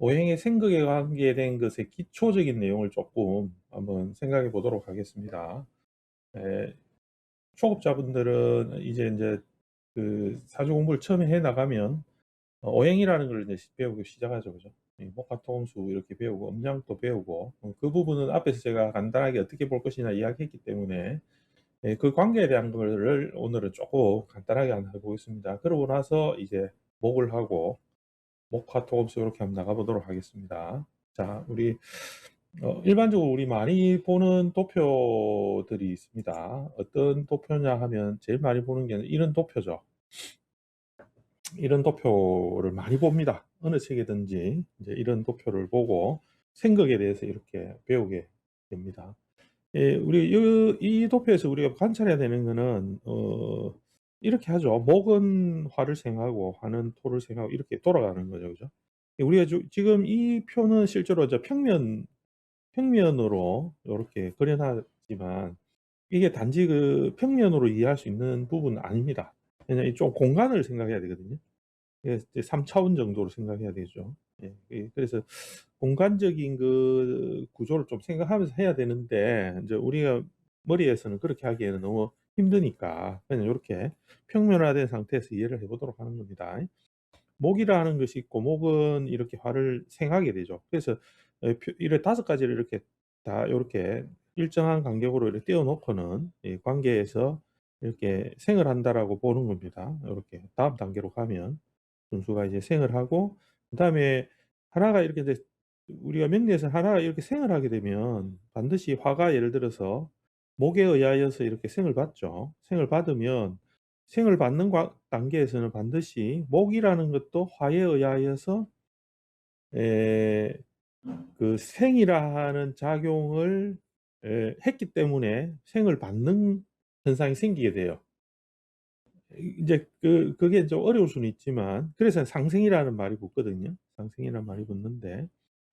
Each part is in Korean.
오행의 생극에 관계된 것의 기초적인 내용을 조금 한번 생각해 보도록 하겠습니다. 예, 초급자분들은 이제 그 사주 공부를 처음에 해 나가면 오행이라는 걸 이제 배우기 시작하죠. 그죠? 이 목화토금수 이렇게 배우고 음양도 배우고 그 부분은 앞에서 제가 간단하게 어떻게 볼 것이냐 이야기했기 때문에 그 관계에 대한 거를 오늘은 조금 간단하게 한번 해 보겠습니다. 그러고 나서 이제 목을 하고 목화토금수 이렇게 한번 나가 보도록 하겠습니다. 자, 우리 일반적으로 우리 많이 보는 도표들이 있습니다. 어떤 도표냐 하면 제일 많이 보는 게 이런 도표죠. 이런 도표를 많이 봅니다. 어느 책이든지 이제 이런 도표를 보고 생각에 대해서 이렇게 배우게 됩니다. 예, 우리 이 도표에서 우리가 관찰해야 되는 거는 이렇게 하죠. 목은 화를 생하고 화는 토를 생하고 이렇게 돌아가는 거죠. 그죠? 우리가 지금 이 표는 실제로 평면으로 요렇게 그려 놨지만 이게 단지 그 평면으로 이해할 수 있는 부분은 아닙니다. 왜냐면 좀 공간을 생각해야 되거든요. 예, 이제 3 차원 정도로 생각해야 되죠. 예. 그래서 공간적인 그 구조를 좀 생각하면서 해야 되는데 인제 우리가 머리에서는 그렇게 하기에는 너무 힘드니까 그냥 요렇게 평면화된 상태에서 이해를 해 보도록 하는 겁니다. 목이라는 것이 있고 목은 이렇게 화를 생하게 되죠. 그래서 이래 5 가지를 이렇게 다 요렇게 일정한 간격으로 이렇게 띄워 놓고는 이 관계에서 이렇게 생을 한다라고 보는 겁니다. 요렇게 다음 단계로 가면 순수가 이제 생을 하고 그다음에 하나가 이렇게 이제 우리가 명리에서 하나가 이렇게 생을 하게 되면 반드시 화가 예를 들어서 목에 의하여서 이렇게 생을 받죠. 생을 받으면 생을 받는 단계에서는 반드시 목이라는 것도 화에 의하여서 에 그 생이라 하는 작용을 했기 때문에 생을 받는 현상이 생기게 돼요. 이제 그게 좀 어려울 수는 있지만 그래서 상생이라는 말이 붙거든요. 상생이라는 말이 붙는데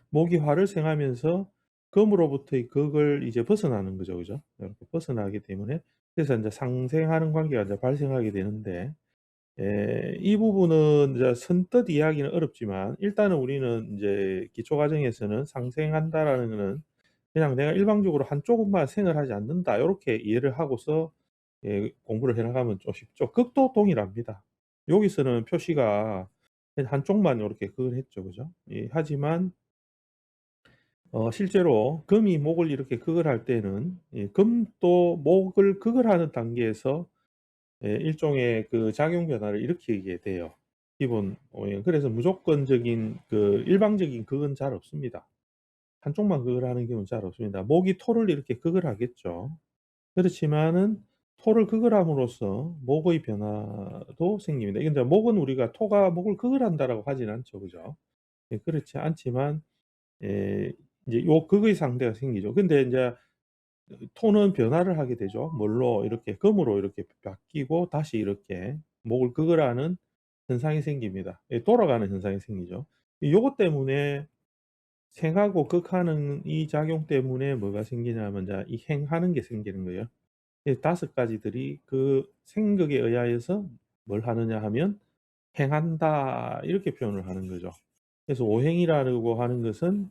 목이 화를 생하면서 금으로부터의 극을 이제 벗어나는 거죠. 그죠? 이렇게 벗어나기 때문에 그래서 인제 상생하는 관계가 이제 발생하게 되는데 이 부분은 이제 선뜻 이해하기는 어렵지만 일단은 우리는 인제 기초 과정에서는 '상생한다.'라는 거는 그냥 '내가 일방적으로 한쪽만 생을 하지 않는다.' 요렇게 이해를 하고서 공부를 해 나가면 좀 쉽죠. 극도 동일합니다. 여기서는 표시가 그냥 한쪽만 요렇게 극을 했죠. 그죠? 예, 하지만 실제로 금이 목을 이렇게 극을 할 때는 금도 목을 극을 하는 단계에서 일종의 그 작용 변화를 일으키게 돼요. 기본 오행. 그래서 무조건적인 그 일방적인 극은 잘 없습니다. 한쪽만 극을 하는 경우는 잘 없습니다. 목이 토를 이렇게 극을 하겠죠. 그렇지만은 토를 극을 함으로써 목의 변화도 생깁니다. 근데 목은 우리가 토가 목을 극을 한다라고 하진 않죠. 그죠? 예, 그렇지 않지만 예 인제 요 극의 상대가 생기죠. 근데 인제 토는 변화를 하게 되죠. 뭘로 이렇게 금으로 이렇게 바뀌고 다시 이렇게 목을 극을 하는 현상이 생깁니다. 예, 돌아가는 현상이 생기죠. 요것 때문에 생하고 극하는 이 작용 때문에 뭐가 생기냐면 이제 이 행하는 게 생기는 거예요. 이 5 가지들이 그 생극에 의하여서 뭘 하느냐 하면 "행한다." 이렇게 표현을 하는 거죠. 그래서 오행이라고 하는 것은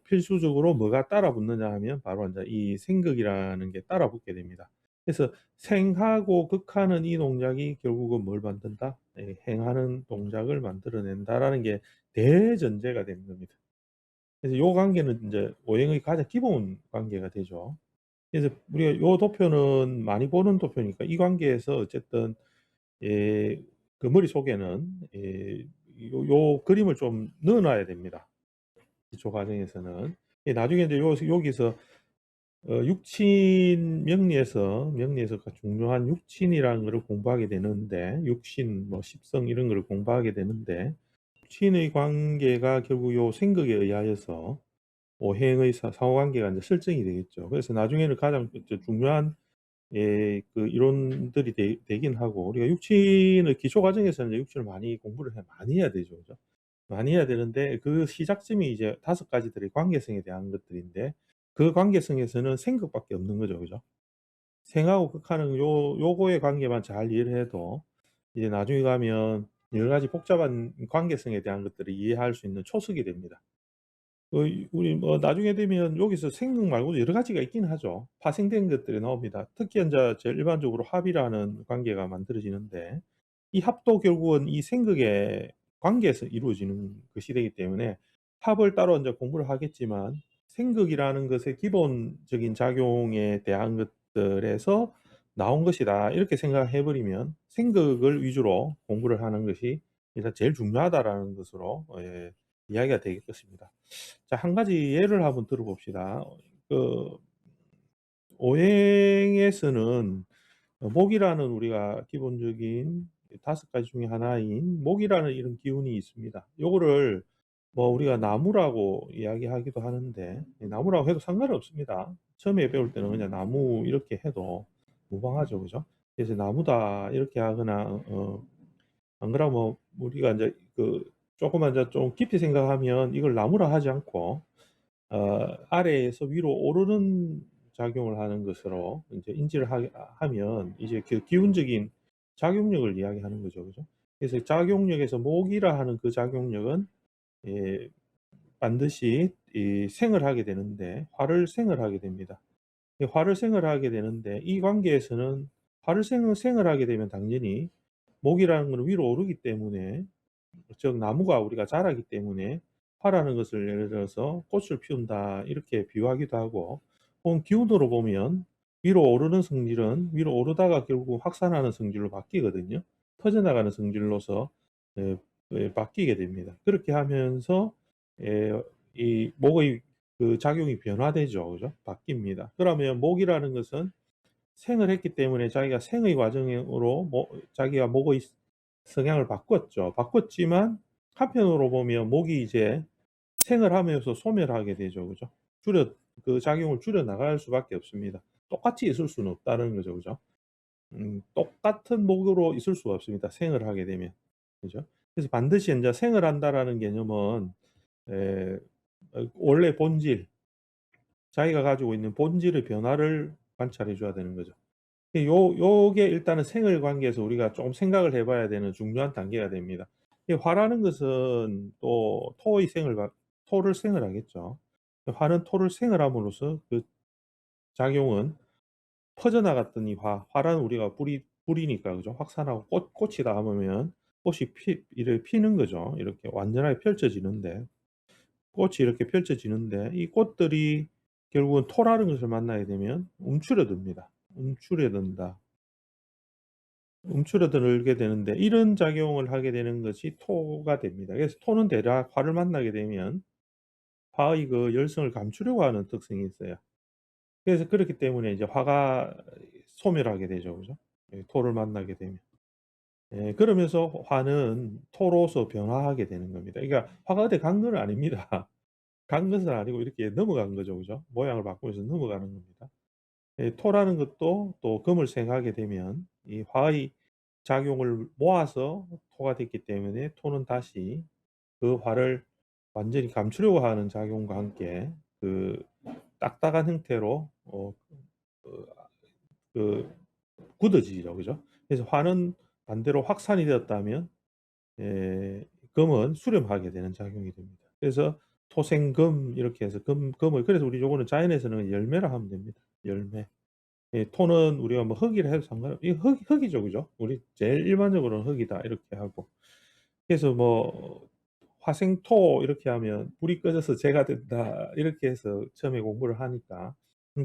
필수적으로 뭐가 따라 붙느냐 하면 바로 인제 이 생극이라는 게 따라 붙게 됩니다. 그래서 생하고 극하는 이 동작이 결국은 뭘 만든다? 행하는 동작을 만들어 낸다라는 게 대전제가 되는 겁니다. 그래서 요 관계는 인제 오행의 가장 기본 관계가 되죠. 그래서 우리가 요 도표는 많이 보는 도표니까 이 관계에서 어쨌든 예 그 머릿속에는 요 그림을 좀 넣어 놔야 됩니다. 기초 과정에서는. 나중에 이제 여기서 육친 명리에서 그 중요한 육친이라는 거를 공부하게 되는데 육신 뭐 십성 이런 거를 공부하게 되는데 육친의 관계가 결국 요 생극에 의하여서 오행의 상호관계가 인제 설정이 되겠죠. 그래서 나중에는 가장 중요한 그 이론들이 되긴 하고 우리가 육친의 기초 과정에서는 이제 육친을 많이 해야 되죠. 그죠? 많이 해야 되는데 그 시작점이 이제 5 가지들의 관계성에 대한 것들인데 그 관계성에서는 생각밖에 없는 거죠. 그죠? 생하고 극하는 요거의 관계만 잘 이해를 해도 이제 나중에 가면 여러 가지 복잡한 관계성에 대한 것들을 이해할 수 있는 초석이 됩니다. 우리 뭐 나중에 되면 여기서 생각 말고도 여러 가지가 있긴 하죠. 파생된 것들이 나옵니다. 특히 인제 제일 일반적으로 합이라는 관계가 만들어지는데 이 합도 결국은 이 생극의 관계에서 이루어지는 것이 되기 때문에 합을 따로 인제 공부를 하겠지만 생극이라는 것의 기본적인 작용에 대한 것들에서 나온 것이다. 이렇게 생각해 버리면 생극을 위주로 공부를 하는 것이 일단 제일 중요하다라는 것으로 이야기가 되겠습니다. 자, 한 가지 예를 한번 들어 봅시다. 그 오행에서는 목이라는 우리가 기본적인 5 가지 중에 하나인 목이라는 이런 기운이 있습니다. 요거를 뭐 우리가 나무라고 이야기하기도 하는데 나무라고 해도 상관은 없습니다. 처음에 배울 때는 그냥 나무 이렇게 해도 무방하죠. 그죠? 그래서 나무다 이렇게 하거나 안 그러면 우리가 인제 쪼끔만 이제 좀 깊이 생각하면 이걸 나무라 하지 않고 아래에서 위로 오르는 작용을 하는 것으로 인제 인지를 하면 이제 그 기운적인 작용력을 이야기하는 거죠. 그죠? 그래서 작용력에서 목이라 하는 그 작용력은 예 반드시 이 생을 하게 되는데 화를 생을 하게 됩니다. 이 화를 생을 하게 되는데 이 관계에서는 화를 생을 하게 되면 당연히 목이라는 거는 위로 오르기 때문에 즉 나무가 우리가 자라기 때문에 화라는 것을 예를 들어서 꽃을 피운다 이렇게 비유하기도 하고 혹은 기운으로 보면 위로 오르는 성질은 위로 오르다가 결국 확산하는 성질로 바뀌거든요. 퍼져나가는 성질로서 예 바뀌게 됩니다. 그렇게 하면서 예 이 목의 그 작용이 변화되죠. 그죠? 바뀝니다. 그러면 목이라는 것은 생을 했기 때문에 자기가 생의 과정으로 자기가 목의 성향을 바꿨죠. 바꿨지만 한편으로 보면 목이 이제 생을 하면서 소멸하게 되죠. 그죠? 그 작용을 줄여 나갈 수밖에 없습니다. 똑같이 있을 수는 없다는 거죠. 그죠? 똑같은 목으로 있을 수가 없습니다, 생을 하게 되면. 그죠? 그래서 반드시 인제 생을 한다라는 개념은 에 원래 본질, 자기가 가지고 있는 본질의 변화를 관찰해 줘야 되는 거죠. 요게 일단은 생을 관계에서 우리가 좀 생각을 해 봐야 되는 중요한 단계가 됩니다. 이 화라는 것은 또 토를 생을 하겠죠. 화는 토를 생을 함으로써 그 작용은 퍼져나갔던 이 화라는 우리가 뿌리니까 그죠? 확산하고 꽃이 닿으면 꽃이 이렇게 피는 거죠. 이렇게 완전하게 펼쳐지는데 꽃이 이렇게 펼쳐지는데 이 꽃들이 결국은 토라는 것을 만나게 되면 움츠러듭니다. 움츠려든다. 움츠러들게 되는데 이런 작용을 하게 되는 것이 토가 됩니다. 그래서 토는 대략 화를 만나게 되면 화의 그 열성을 감추려고 하는 특성이 있어요. 그래서 그렇기 때문에 이제 화가 소멸하게 되죠. 그죠? 예 토를 만나게 되면. 예 그러면서 화는 토로서 변화하게 되는 겁니다. 그러니까 화가 어디 간 건 아닙니다. 간 것은 아니고 이렇게 넘어간 거죠. 그죠? 모양을 바꾸면서 넘어가는 겁니다. 예 토라는 것도 또 금을 생하게 되면 이 화의 작용을 모아서 토가 됐기 때문에 토는 다시 그 화를 완전히 감추려고 하는 작용과 함께 그 딱딱한 형태로 그 그 굳어지죠. 그죠? 그래서 화는 반대로 확산이 되었다면 금은 수렴하게 되는 작용이 됩니다. 그래서 토생금 이렇게 해서 금을 그래서 우리 요거는 자연에서는 열매라 하면 됩니다. 열매. 예 토는 우리가 뭐 흙이라 해도 이 흙이죠. 그죠? 우리 제일 일반적으로는 흙이다 이렇게 하고. 그래서 뭐 화생토 이렇게 하면 "불이 꺼져서 재가 된다." 이렇게 해서 처음에 공부를 하니까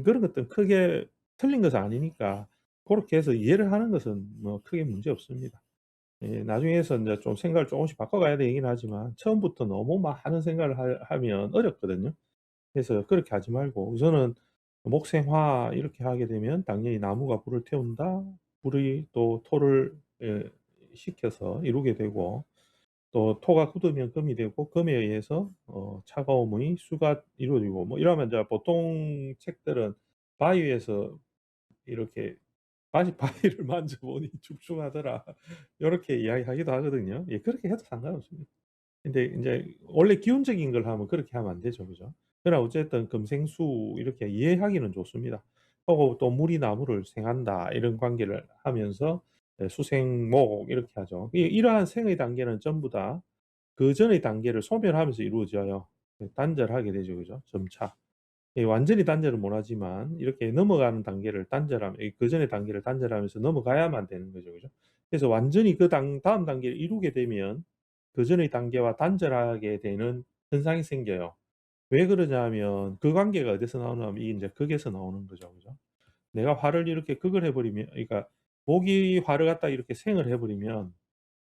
그런 것들은 크게 틀린 것은 아니니까 고렇게 해서 이해를 하는 것은 뭐 크게 문제 없습니다. 예 나중에서 인제 좀 생각을 쪼금씩 바꿔가야 되긴 하지만 처음부터 너무 많은 생각을 하면 어렵거든요. 그래서 그렇게 하지 말고 우선은 목생화 이렇게 하게 되면 당연히 나무가 불을 태운다. 불이 또 토를 식혀서 이루게 되고 또 토가 굳으면 금이 되고 금에 의해서 차가움의 수가 이루어지고 뭐 이러면 이제 보통 책들은 "바위에서 이렇게 바위를 만져보니 죽죽하더라." 요렇게 이야기하기도 하거든요. 예 그렇게 해도 상관없습니다. 근데 인제 원래 기본적인 걸 하면 그렇게 하면 안 되죠. 그죠? 그러나 어쨌든 금생수 이렇게 이해하기는 좋습니다. 하고 또 "물이 나무를 생한다." 이런 관계를 하면서 수생목 이렇게 하죠. 이러한 생의 단계는 전부 다 그전의 단계를 소멸하면서 이루어져요. 단절하게 되죠. 그죠? 점차. 완전히 단절은 못 하지만 이렇게 넘어가는 단계를 단절하면 그전의 단계를 단절하면서 넘어가야만 되는 거죠. 그죠? 그래서 완전히 다음 단계를 이루게 되면 그전의 단계와 단절하게 되는 현상이 생겨요. 왜 그러냐면 그 관계가 어디서 나오냐면 이게 인제 극에서 나오는 거죠. 그죠? 내가 화를 이렇게 극을 해 버리면, 그러니까 목이 화를 갖다가 이렇게 생을 해 버리면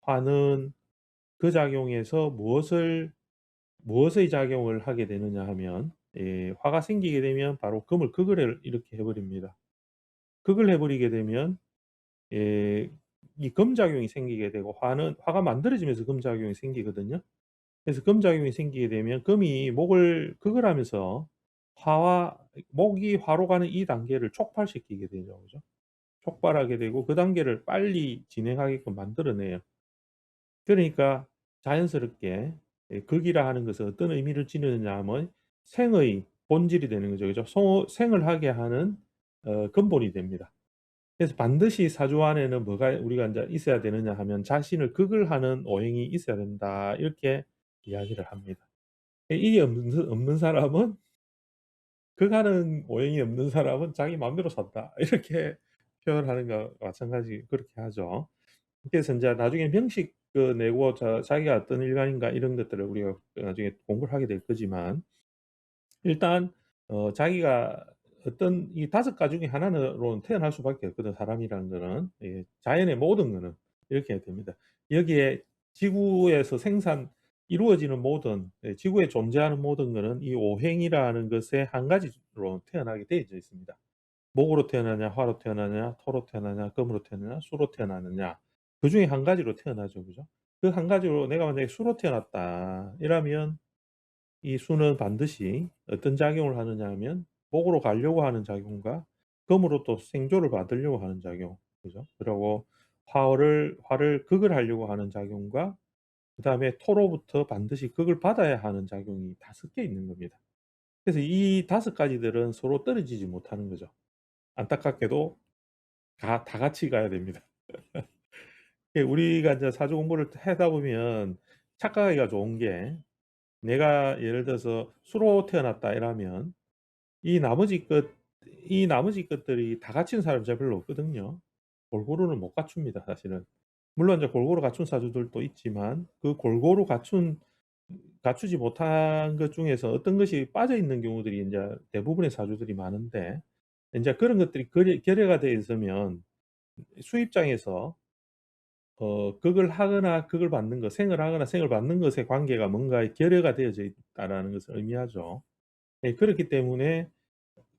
화는 그 작용에서 무엇의 작용을 하게 되느냐 하면, 화가 생기게 되면 바로 금을 극을 이렇게 해 버립니다. 극을 해 버리게 되면 예 이 금작용이 생기게 되고, 화가 만들어지면서 금작용이 생기거든요. 그래서 금작용이 생기게 되면 금이 목을 극을 하면서 목이 화로 가는 이 단계를 촉발시키게 되죠. 그죠? 촉발하게 되고 그 단계를 빨리 진행하게끔 만들어 내요. 그러니까 자연스럽게 극이라 하는 것은 어떤 의미를 지니느냐 하면 생의 본질이 되는 거죠. 그죠? 생을 하게 하는 근본이 됩니다. 그래서 반드시 사주 안에는 뭐가 우리가 인제 있어야 되느냐 하면 자신을 극을 하는 오행이 있어야 된다. 이렇게 이야기를 합니다. 이게 없는 사람은, 극하는 오행이 없는 사람은 자기 마음대로 산다. 이렇게 표현하는 거와 마찬가지 그렇게 하죠. 그래서 인제 나중에 명식 내고 자기가 어떤 일간인가 이런 것들을 우리가 나중에 공부를 하게 될 거지만, 일단 자기가 어떤 이 다섯 가지 중에 하나로는 태어날 수밖에 없거든, 사람이라는 거는. 자연의 모든 거는 이렇게 됩니다. 여기에 지구에서 이루어지는 모든, 지구에 존재하는 모든 거는 이 오행이라는 것의 한 가지로 태어나게 되어져 있습니다. 목으로 태어나냐, 화로 태어나냐, 토로 태어나냐, 금으로 태어나냐, 수로 태어나느냐. 그중에 한 가지로 태어나죠. 그죠? 그 한 가지로 내가 만약에 수로 태어났다 이러면 이 수는 반드시 어떤 작용을 하느냐 하면 목으로 가려고 하는 작용과 금으로 또 생조를 받으려고 하는 작용. 그죠? 그리고 화를 극을 하려고 하는 작용과 그다음에 토로부터 반드시 극을 받아야 하는 작용이 다 섞여 있는 겁니다. 그래서 이 다섯 가지들은 서로 떨어지지 못하는 거죠. 안타깝게도 다 같이 가야 됩니다. 우리가 인제 사주 공부를 하다 보면 착각하기가 좋은 게, 내가 예를 들어서 수로 태어났다 이러면 이 나머지 것 이 나머지 것들이 다 갖춘 사람이 잘 별로 없거든요. 골고루는 못 갖춥니다, 사실은. 물론 이제 골고루 갖춘 사주들도 있지만 그 골고루 갖추지 못한 것 중에서 어떤 것이 빠져 있는 경우들이 인제 대부분의 사주들이 많은데, 인제 그런 것들이 결여가 되어 있으면 수입장에서 극을 하거나 극을 받는 것, 생을 하거나 생을 받는 것의 관계가 뭔가에 결여가 되어져 있다라는 것을 의미하죠. 그렇기 때문에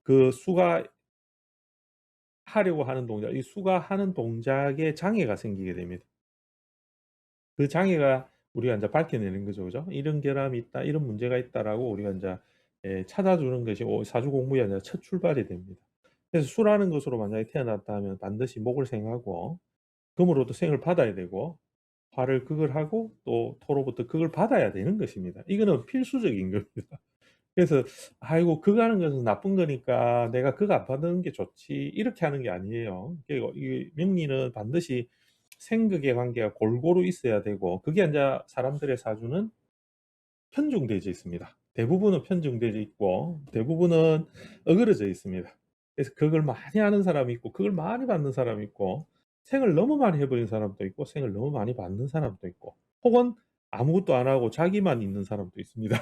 그 수가 하려고 하는 동작, 이 수가 하는 동작에 장애가 생기게 됩니다. 그 장애가 우리가 인제 밝혀내는 거죠. 그죠? '이런 결함이 있다. 이런 문제가 있다.'라고 우리가 인제 찾아주는 것이 사주 공부의 인제 첫 출발이 됩니다. 그래서 수라는 것으로 만약에 태어났다 하면 반드시 목을 생하고 금으로도 생을 받아야 되고, 화를 극을 하고 또 토로부터 극을 받아야 되는 것입니다. 이거는 필수적인 겁니다. 그래서 '아이고 극하는 것은 나쁜 거니까 내가 극 안 받는 게 좋지.' 이렇게 하는 게 아니에요. 이 명리는 반드시 생극의 관계가 골고루 있어야 되고, 그게 인제 사람들의 사주는 편중되어져 있습니다. 대부분은 편중되어져 있고 대부분은 어그러져 있습니다. 그래서 극을 많이 하는 사람이 있고 극을 많이 받는 사람이 있고, 생을 너무 많이 해 버리는 사람도 있고 생을 너무 많이 받는 사람도 있고, 혹은 아무것도 안 하고 자기만 있는 사람도 있습니다.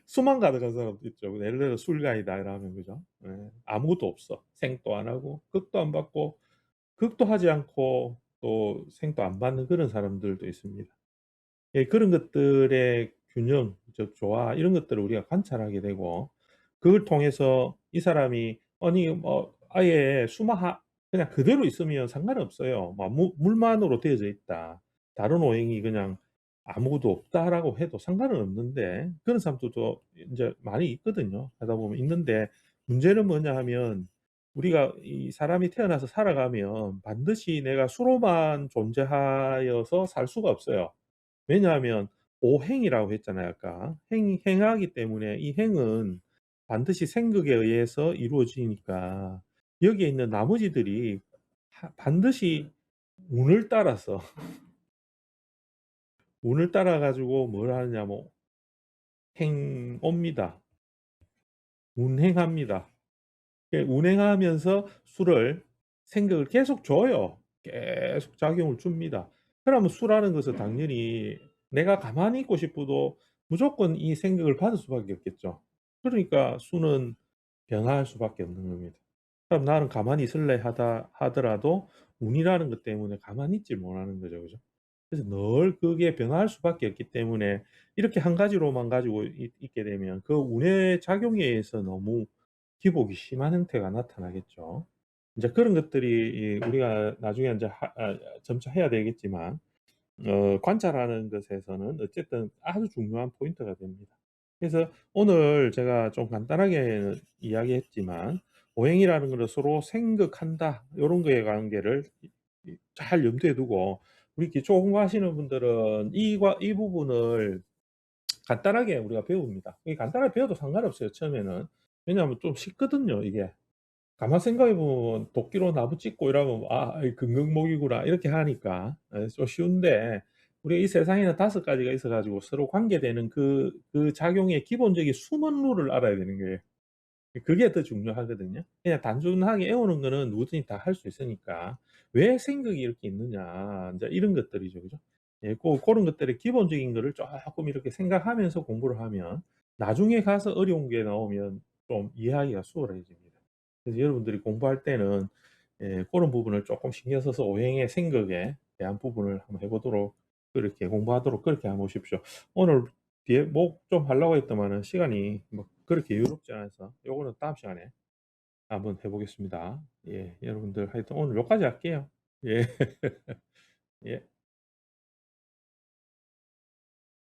수만 가득한 사람도 있죠. 예를 들어 술가이다 이러면, 그죠? 아무것도 없어. 생도 안 하고 극도 안 받고 극도 하지 않고 또 생도 안 받는 그런 사람들도 있습니다. 그런 것들의 균형, 즉 조화, 이런 것들을 우리가 관찰하게 되고, 그걸 통해서 이 사람이 아니 뭐 아예 그냥 그대로 있으면 상관없어요. 뭐 물만으로 되어져 있다. 다른 오행이 그냥 아무것도 없다라고 해도 상관은 없는데, 그런 사람들도 인제 많이 있거든요. 하다 보면 있는데, 문제는 뭐냐 하면 우리가 이 사람이 태어나서 살아가면 반드시 내가 수로만 존재하여서 살 수가 없어요. 왜냐하면 오행이라고 했잖아요 아까. 행하기 때문에 이 행은 반드시 생극에 의해서 이루어지니까 여기에 있는 나머지들이 반드시 운을 따라서 운을 따라 가지고 뭘 하느냐 뭐 행옵니다. 운행합니다. 예, 운행하면서 술을 생각을 계속 줘요. 계속 작용을 줍니다. 그러면 수라는 것은 당연히 내가 가만히 있고 싶어도 무조건 이 생각을 받을 수밖에 없겠죠. 그러니까 수는 변화할 수밖에 없는 겁니다. 그럼 나는 가만히 있을래 하더라도 운이라는 것 때문에 가만히 있질 못하는 거죠. 그죠? 그래서 늘 그게 변화할 수밖에 없기 때문에 이렇게 한 가지로만 가지고 있게 되면 그 운의 작용에 의해서 너무 기복이 심한 형태가 나타나겠죠. 인제 그런 것들이 우리가 나중에 인제 점차 해야 되겠지만 관찰하는 것에서는 어쨌든 아주 중요한 포인트가 됩니다. 그래서 오늘 제가 좀 간단하게 이야기했지만 오행이라는 거는 서로 생극한다 요런 거에 관계를 잘 염두에 두고 우리 기초 공부하시는 분들은 이 부분을 간단하게 우리가 배웁니다. 이 간단하게 배워도 상관없어요 처음에는. 왜냐하면 좀 쉽거든요 이게. 가만 생각해 보면 도끼로 나무 찍고 이러면 '아 이 금강목이구나.' 이렇게 하니까 좀 쉬운데 우리가 이 세상에는 5가지가 있어 가지고 서로 관계되는 그 작용의 기본적인 숨은 룰을 알아야 되는 거예요. 그게 더 중요하거든요. 그냥 단순하게 외우는 거는 누구든지 다 할 수 있으니까 '왜 생각이 이렇게 있느냐.' 인제 이런 것들이죠. 그죠? 예 고런 것들의 기본적인 거를 쪼끔 이렇게 생각하면서 공부를 하면 나중에 가서 어려운 게 나오면 좀 이해하기가 수월해집니다. 그래서 여러분들이 공부할 때는 고런 부분을 쪼끔 신경 써서 오행의 생각에 대한 부분을 한번 해 보도록 그렇게 공부하도록 그렇게 한번 보십시오. 오늘 뒤에 목 좀 하려고 했더만은 시간이 뭐 그렇게 여유롭지 않아서 요거는 다음 시간에 한번 해 보겠습니다. 예. 여러분들 하여튼 오늘 요까지 할게요. 예. 예.